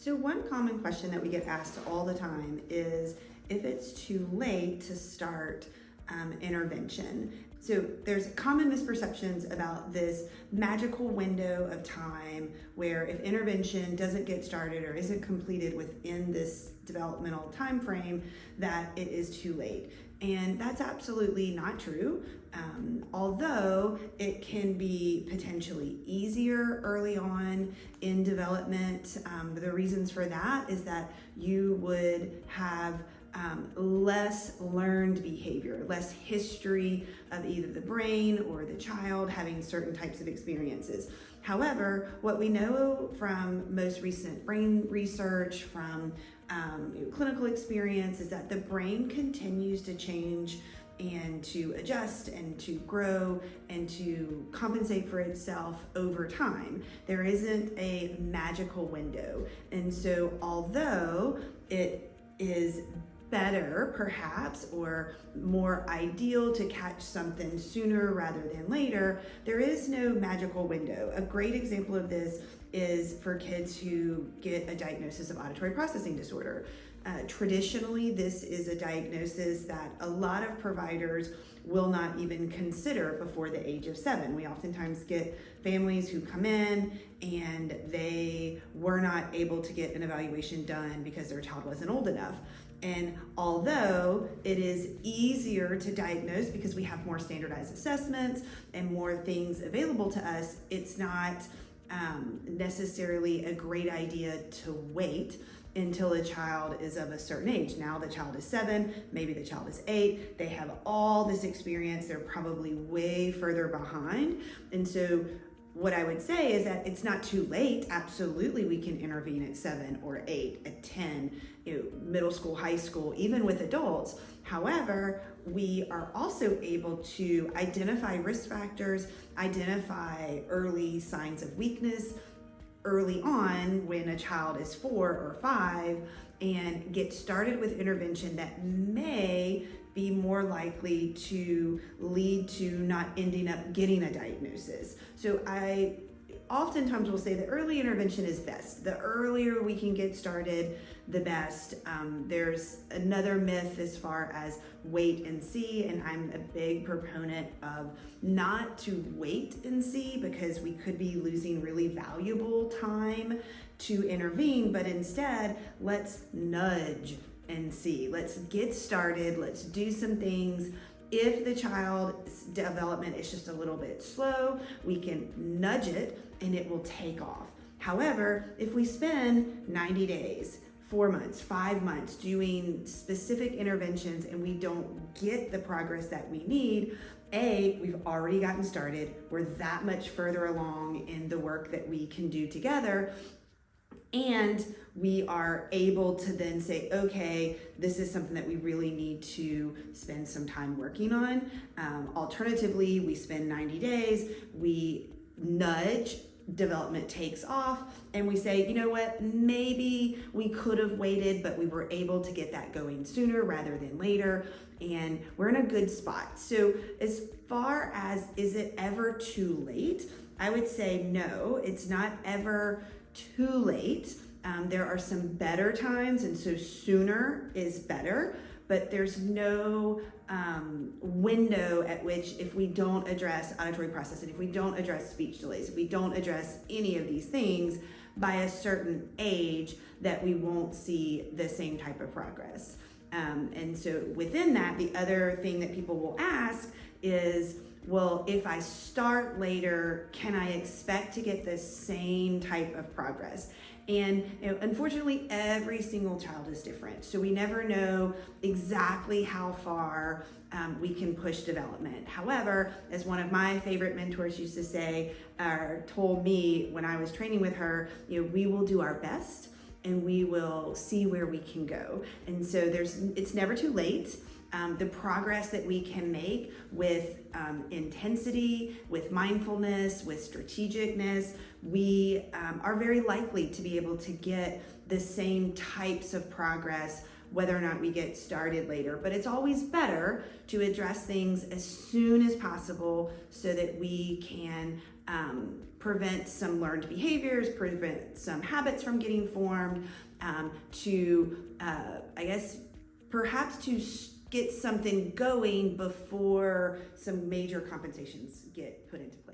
So one common question that we get asked all the time is if it's too late to start intervention. So there's common misperceptions about this magical window of time where if intervention doesn't get started or isn't completed within this developmental time frame, that it is too late. And that's absolutely not true. Although it can be potentially easier early on in development. The reasons for that is that you would have less learned behavior, less history of either the brain or the child having certain types of experiences. However, what we know from most recent brain research, from clinical experience, is that the brain continues to change and to adjust and to grow and to compensate for itself over time. There isn't a magical window. And so although it is better perhaps or more ideal to catch something sooner rather than later, there is no magical window. A great example of this is for kids who get a diagnosis of auditory processing disorder. Traditionally, this is a diagnosis that a lot of providers will not even consider before the age of 7. We oftentimes get families who come in and they were not able to get an evaluation done because their child wasn't old enough. And although it is easier to diagnose because we have more standardized assessments and more things available to us, it's not necessarily a great idea to wait until a child is of a certain age. Now the child is 7, maybe the child is 8, they have all this experience, they're probably way further behind. And so what I would say is that it's not too late. Absolutely, we can intervene at 7 or 8, at 10, middle school, high school, even with adults. However, we are also able to identify risk factors, identify early signs of weakness early on when a child is 4 or 5, and get started with intervention that may be more likely to lead to not ending up getting a diagnosis. So I oftentimes will say that early intervention is best. The earlier we can get started, the best. There's another myth as far as wait and see, and I'm a big proponent of not to wait and see because we could be losing really valuable time to intervene, but instead let's nudge and see. Let's get started. Let's do some things. If the child's development is just a little bit slow, we can nudge it and it will take off. However, if we spend 90 days, 4 months, 5 months doing specific interventions and we don't get the progress that we need, we've already gotten started. We're that much further along in the work that we can do together. And we are able to then say, okay, this is something that we really need to spend some time working on. Alternatively, we spend 90 days, we nudge, development takes off, and we say, you know what, maybe we could have waited, but we were able to get that going sooner rather than later, and we're in a good spot. So as far as is it ever too late, I would say no, it's not ever too late. There are some better times, and so sooner is better, but there's no window at which if we don't address auditory processing, if we don't address speech delays, if we don't address any of these things by a certain age, that we won't see the same type of progress. And so within that, the other thing that people will ask is, well, if I start later, can I expect to get the same type of progress? And unfortunately, every single child is different. So we never know exactly how far we can push development. However, as one of my favorite mentors used to say, or told me when I was training with her, we will do our best and we will see where we can go. And so it's never too late. The progress that we can make with intensity, with mindfulness, with strategicness, we are very likely to be able to get the same types of progress whether or not we get started later. But it's always better to address things as soon as possible so that we can prevent some learned behaviors, prevent some habits from getting formed, perhaps to get something going before some major compensations get put into place.